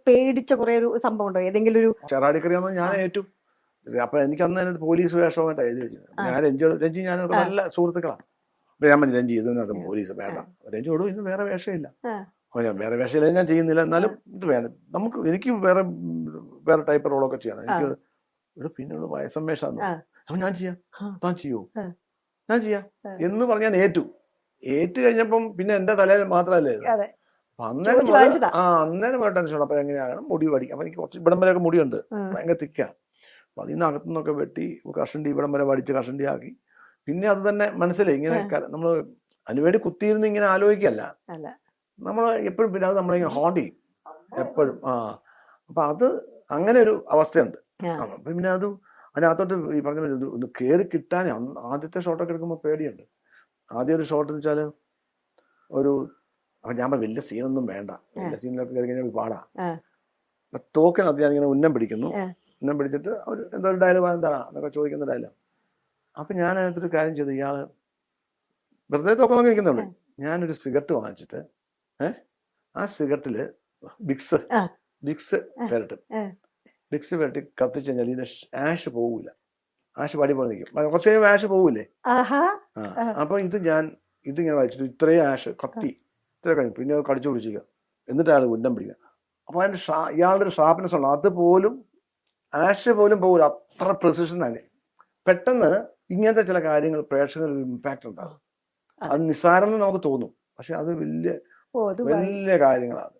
പേടിച്ച കുറെ ഒരു സംഭവം ഉണ്ടോ ഏതെങ്കിലും ഒരു? ഷെറാഡിക്കറിയാന്ന് ഞാൻ ഏറ്റവും അപ്പൊ എനിക്ക് അന്ന് തന്നെ പോലീസ് വേഷമായിട്ട് എഴുതി വെച്ചു. ഞാൻ രഞ്ജി ഞാനൊക്കെ നല്ല സുഹൃത്തുക്കളാണ്. അപ്പൊ ഞാൻ പറഞ്ഞു രഞ്ജി ഇതിനകത്ത് പോലീസ് വേണ്ട. രഞ്ജിയോട് ഇന്ന് വേറെ വേഷമില്ല. അപ്പൊ ഞാൻ വേറെ വേഷമില്ല ഞാൻ ചെയ്യുന്നില്ല, എന്നാലും ഇത് വേണം നമുക്ക്, എനിക്ക് വേറെ ടൈപ്പ് റോളൊക്കെ ചെയ്യണം. എനിക്ക് ഇവിടെ പിന്നെ വയസ്സമ്മേഷാന്ന്. അപ്പൊ ഞാൻ ചെയ്യാം, താൻ ചെയ്യോ? ഞാൻ ചെയ്യാം എന്ന് പറഞ്ഞ് ഞാൻ ഏറ്റു കഴിഞ്ഞപ്പം പിന്നെ എന്റെ തലയിൽ മാത്രമല്ലേ ഇത്. അപ്പൊ അന്നേരം ടെൻഷൻ. അപ്പൊ എങ്ങനെയാണ് മുടി വടിക്കും. അപ്പൊ എനിക്ക് കുറച്ച് ഇവിടം വരെയൊക്കെ മുടിയുണ്ട്, ഭയങ്കര തിക്കാ. അപ്പൊ അതിൽ നിന്ന് അകത്തുനിന്നൊക്കെ വെട്ടി കഷണ്ടി ഇവിടം വരെ വടിച്ച് കഷണ്ടി ആക്കി. പിന്നെ അത് തന്നെ മനസ്സിലായി ഇങ്ങനെ നമ്മൾ അതിനുവേണ്ടി കുത്തിയിരുന്ന് ഇങ്ങനെ ആലോചിക്കല്ല, നമ്മൾ എപ്പോഴും പിന്നെ അത് നമ്മളിങ്ങനെ ഹോണ്ട് ചെയ്യും എപ്പോഴും. അപ്പൊ അത് അങ്ങനെ ഒരു അവസ്ഥയുണ്ട്. അപ്പൊ പിന്നെ അത് അതിനകത്തോട്ട് ഈ പറഞ്ഞ ഒന്ന് കയറി കിട്ടാൻ ആദ്യത്തെ ഷോട്ടൊക്കെ എടുക്കുമ്പോൾ പേടിയുണ്ട്. ആദ്യം ഒരു ഷോട്ട് എന്ന് വെച്ചാല് അപ്പൊ ഞാൻ വലിയ സീനൊന്നും വേണ്ട, വലിയ സീനിലൊക്കെ കയറി കഴിഞ്ഞാൽ പാടാ. തോക്കിനകത്ത് ഞാനിങ്ങനെ ഉന്നം പിടിക്കുന്നു, ഉന്നം പിടിച്ചിട്ട് എന്താ ഒരു ഡയലോഗ് എന്താണ് എന്നൊക്കെ ചോദിക്കുന്ന ഡയലോഗ്. അപ്പൊ ഞാൻ അതിനകത്തൊരു കാര്യം ചെയ്തു, ഇയാള് വെറുതെ തോക്കം നോക്കി നിൽക്കുന്നുള്ളൂ. ഞാനൊരു സിഗരറ്റ് വാങ്ങിച്ചിട്ട് ആ സിഗരറ്റില് വിക്സ് വരട്ടും. വിക്സ് വരട്ടി കത്തിച്ച് കഴിഞ്ഞാൽ ഇതിന്റെ ആഷ് പോകൂല, ആഷ് പടി പോലെ നിൽക്കും. കുറച്ച് കഴിയുമ്പോൾ ആഷ് പോകൂലേ. അപ്പൊ ഇതിങ്ങനെ വായിച്ചിട്ട് ഇത്രയും ആഷ് കത്തി ഇത്ര കഴിഞ്ഞു, പിന്നെ അത് കടിച്ചു പിടിച്ചിരിക്കുക. എന്നിട്ട് അയാൾ ഉന്നം പിടിക്കുക. അപ്പൊ അതിന്റെ ഇയാളുടെ ഒരു ഷാർപ്നെസ് ഉണ്ട്, അതുപോലും ആഷ് പോലും പോകൂല, അത്ര പ്രിസിഷനാണ്. പെട്ടെന്ന് ഇങ്ങനത്തെ ചില കാര്യങ്ങൾ പ്രേക്ഷകർക്ക് ഒരു ഇമ്പാക്ട് ഉണ്ടാകും. അത് നിസ്സാരം എന്ന് നമുക്ക് തോന്നും, പക്ഷെ അത് വലിയ കാര്യങ്ങളാണ്.